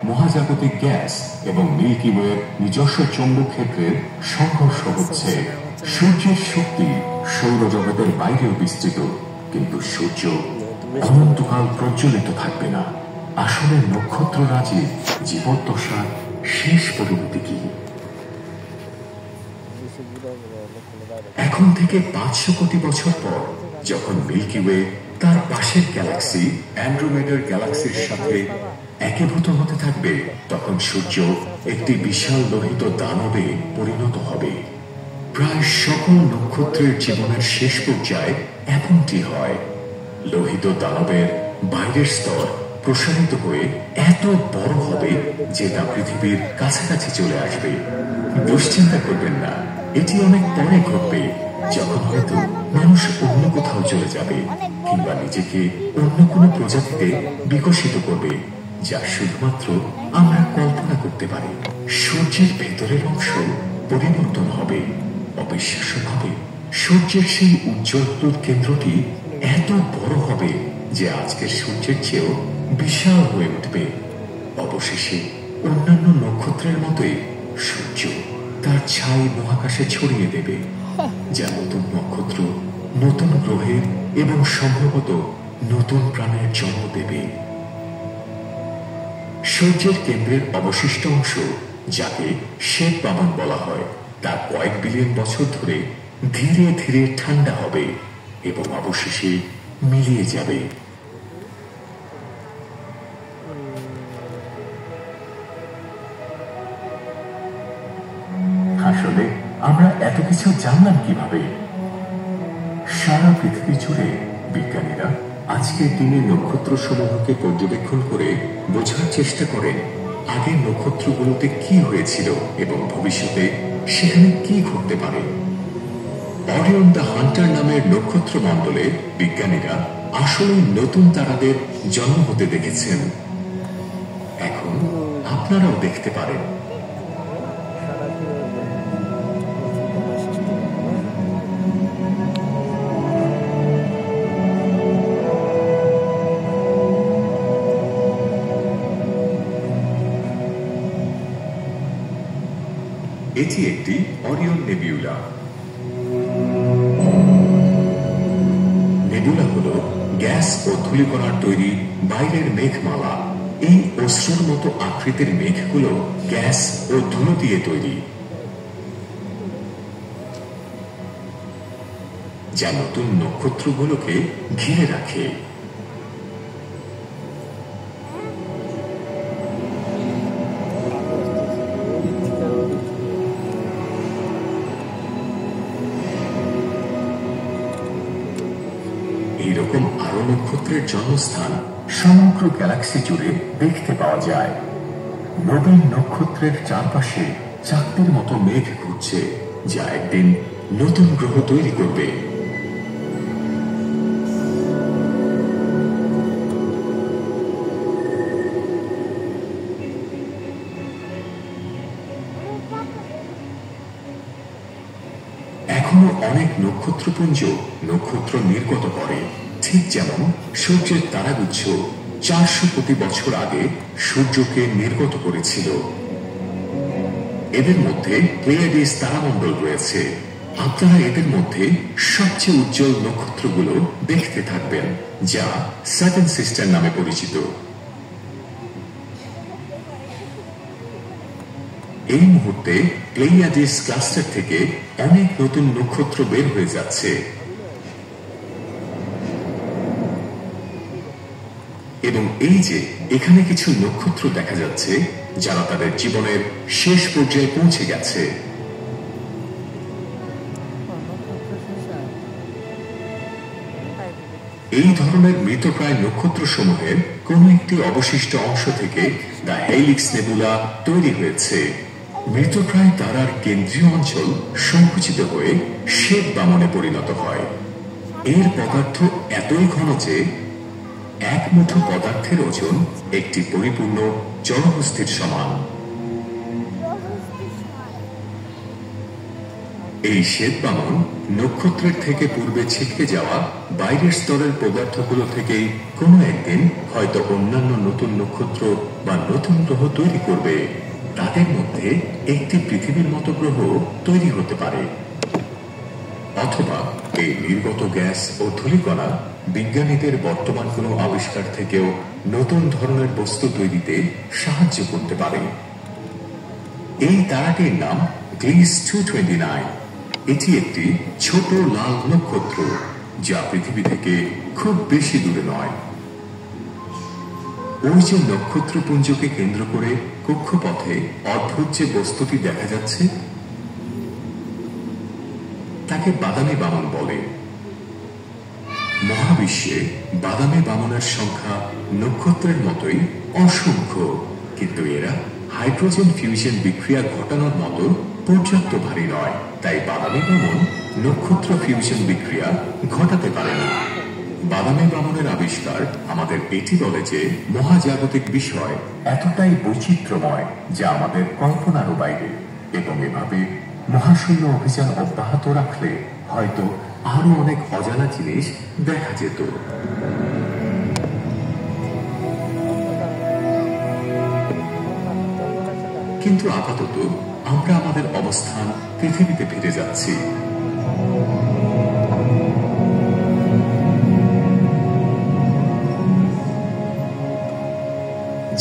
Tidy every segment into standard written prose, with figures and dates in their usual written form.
মহাজাগতিক গ্যাস এবং মিল্কি ওয়ের নিজস্ব চৌম্বক ক্ষেত্রের সংঘর্ষ হচ্ছে। সূর্যের শক্তি সৌরজগতের বাইরেও বিস্তৃত, কিন্তু সূর্য অনন্তকাল প্রজ্বলিত থাকবে না। আসলে নক্ষত্ররাজির জীবদ্দশার শেষ পরিণতি কি? এখন থেকে 500 কোটি বছর পর যখন মিল্কি ওয়ে তার পাশের গ্যালাক্সি অ্যান্ড্রোমেডার গ্যালাক্সির সাথে একীভূত হতে থাকবে, তখন সূর্য একটি বিশাল লোহিত দানবে পরিণত হবে। প্রায় সকল নক্ষত্রের জীবনের শেষ পর্যায়ে এমনটি হয়। লোহিত দানবের বাইরের স্তর প্রসারিত হয়ে এত বড় হবে যে তা পৃথিবীর কাছাকাছি চলে আসবে। দুশ্চিন্তা করবেন না, এটি অনেক পরে ঘটবে, যখন হয়তো মানুষ অন্য কোথাও চলে যাবে কিংবা নিজেকে অন্য কোনো প্রজাতিতে বিকশিত করবে, যা শুধুমাত্র আমরা কল্পনা করতে পারি। সূর্যের ভেতরের অংশ পরিবর্তন হবে অবিশ্বাস্যভাবে। সূর্যের সেই উজ্জ্বল কেন্দ্রটি এত বড় হবে যে আজকের সূর্যের চেয়েও বিশাল হয়ে উঠবে। অবশেষে অন্যান্য নক্ষত্রের মতোই সূর্য তার ছাই মহাকাশে ছড়িয়ে দেবে, যা নতুন নক্ষত্র, নতুন গ্রহের এবং সম্ভবত নতুন প্রাণের জন্ম দেবে। সূর্যের কেন্দ্রের অবশিষ্ট অংশ, যাকে শ্বেত বামন বলা হয়, তা কয়েক বিলিয়ন বছর ধরে ধীরে ধীরে ঠান্ডা হবে এবং অবশেষে মিলিয়ে যাবে। আসলে আমরা এত কিছু জানলাম কিভাবে? সারা পৃথিবী জুড়ে বিজ্ঞানীরা আজকের দিনে নক্ষত্র সমূহকে পর্যবেক্ষণ করে বোঝার চেষ্টা করেন আগের নক্ষত্রগুলোতে কি হয়েছিল এবং ভবিষ্যতে সেখানে কি ঘটতে পারে। অরিয়ন দ্য হান্টার নামের নক্ষত্র মণ্ডলে বিজ্ঞানীরা আসলে নতুন তারাদের জন্ম হতে দেখেছেন। এখন আপনারাও দেখতে পারেন। এটি একটি অরিয়ন নেবিউলা। নেবুলা হল গ্যাস ও ধূলিকণার তৈরি বাইরের মেঘমালা। এই অশ্রুর মতো আকৃতির মেঘগুলো গ্যাস ও ধুলো দিয়ে তৈরি, যা নতুন নক্ষত্রগুলোকে ঘিরে রাখে। এইরকম আরো নক্ষত্রের জন্মস্থান সমগ্র গ্যালাক্সি জুড়ে দেখতে পাওয়া যায়। নবীন নক্ষত্রের চারপাশে চাকতির মতো মেঘ ঘুরছে, যা একদিন নতুন গ্রহ তৈরি করবে। এখনো অনেক নক্ষত্রপুঞ্জ নক্ষত্র নির্গত করে, ঠিক যেমন সূর্যের তারাগুচ্ছ 400 কোটি বছর আগে সূর্যকে নির্গত করেছিল। এদের মধ্যে প্লেয়াডিস তারামণ্ডল রয়েছে। আপনারা এদের মধ্যে সবচেয়ে উজ্জ্বল নক্ষত্রগুলো দেখতে থাকবেন, যা সেভেন সিস্টার নামে পরিচিত। এই মুহূর্তে প্লেয়াডিস ক্লাস্টার থেকে অনেক নতুন নক্ষত্র বের হয়ে যাচ্ছে এবং এই যে এখানে কিছু নক্ষত্র দেখা যাচ্ছে যারা তাদের জীবনের শেষ পর্যায়ে পৌঁছে গেছে। এই ধরনের মৃতপ্রায় নক্ষত্র সমূহের কোন একটি অবশিষ্ট অংশ থেকে দ্য হেলিক্স নেবুলা তৈরি হয়েছে। মৃতপ্রায় তারার কেন্দ্রীয় অঞ্চল সংকুচিত হয়ে শ্বেত বামনে পরিণত হয়। এর পদার্থ এতই ঘন যে এক মুঠো পদার্থের ওজন একটি পরিপূর্ণ জলহস্তির সমান। এই শ্বেত বামন নক্ষত্রের থেকে পূর্বে ছিটকে যাওয়া বাইরের স্তরের পদার্থগুলো থেকেই কোনো একদিন হয়তো অন্যান্য নতুন নক্ষত্র বা নতুন গ্রহ তৈরি করবে। তাদের মধ্যে একটি পৃথিবীর মতো গ্রহ তৈরি হতে পারে, অথবা এই নির্গত গ্যাস ও ধূলিকণা বিজ্ঞানীদের বর্তমান কোনো আবিষ্কার থেকেও নতুন ধরনের বস্তু তৈরিতে সাহায্য করতে পারে। এই তারাটির নাম গ্লিস 229। এটি একটি ছোট লাল নক্ষত্র যা পৃথিবী থেকে খুব বেশি দূরে নয়। ওই যে নক্ষত্রপুঞ্জকে কেন্দ্র করে কক্ষপথে অদ্ভুত যে বস্তুটি দেখা যাচ্ছে তাকে বাদামি বামন বলে। মহাবিশ্বে বাদামি বামনের সংখ্যা নক্ষত্রের মতোই অসংখ্য, কিন্তু এরা হাইড্রোজেন ফিউশন বিক্রিয়া ঘটানোর মতো পর্যাপ্ত ভারী নয়, তাই বাদামি বামন নক্ষত্র ফিউশন বিক্রিয়া ঘটাতে পারে না। বাদামি বামনের আবিষ্কার আমাদের এটি বলে যে মহাজাগতিক বিষয় এতটাই বৈচিত্র্যময় যা আমাদের কল্পনারও বাইরে, এবং এভাবে মহাশূন্য অভিযান অব্যাহত রাখলে হয়তো আরো অনেক অজানা জিনিস দেখা যেত। কিন্তু আপাতত আমরা আমাদের অবস্থান পৃথিবীতে ফিরে যাচ্ছি।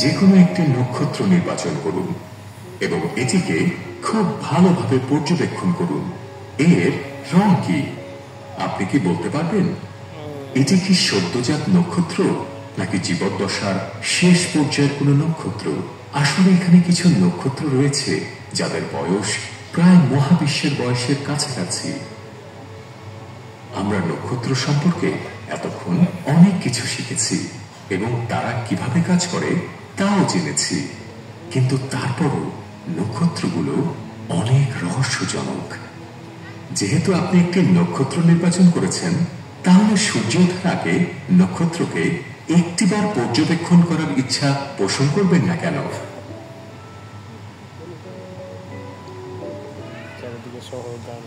যে কোনো একটি নক্ষত্র নির্বাচন করুন এবং এটিকে খুব ভালোভাবে পর্যবেক্ষণ করুন। এর রং কি আপনি কি বলতে পারবেন? এটি কি সদ্যজাত নক্ষত্র নাকি জীবদ্দশার শেষ পর্যায়ের কোনো নক্ষত্র? আসলে এখানে কিছু নক্ষত্র রয়েছে যাদের বয়স প্রায় মহাবিশ্বের বয়সের কাছাকাছি। আমরা নক্ষত্র সম্পর্কে এতক্ষণ অনেক কিছু শিখেছি এবং তারা কিভাবে কাজ করে তাও জেনেছি, কিন্তু তারপরও নক্ষত্রগুলো অনেক রহস্যজনক। যেহেতু আপনি একটি নক্ষত্র নির্বাচন করেছেন, তাহলে সূর্য ওঠার আগে নক্ষত্রকে একটিবার পর্যবেক্ষণ করার ইচ্ছা পোষণ করবেন না কেন? চারিদিকে শহর, গ্রাম,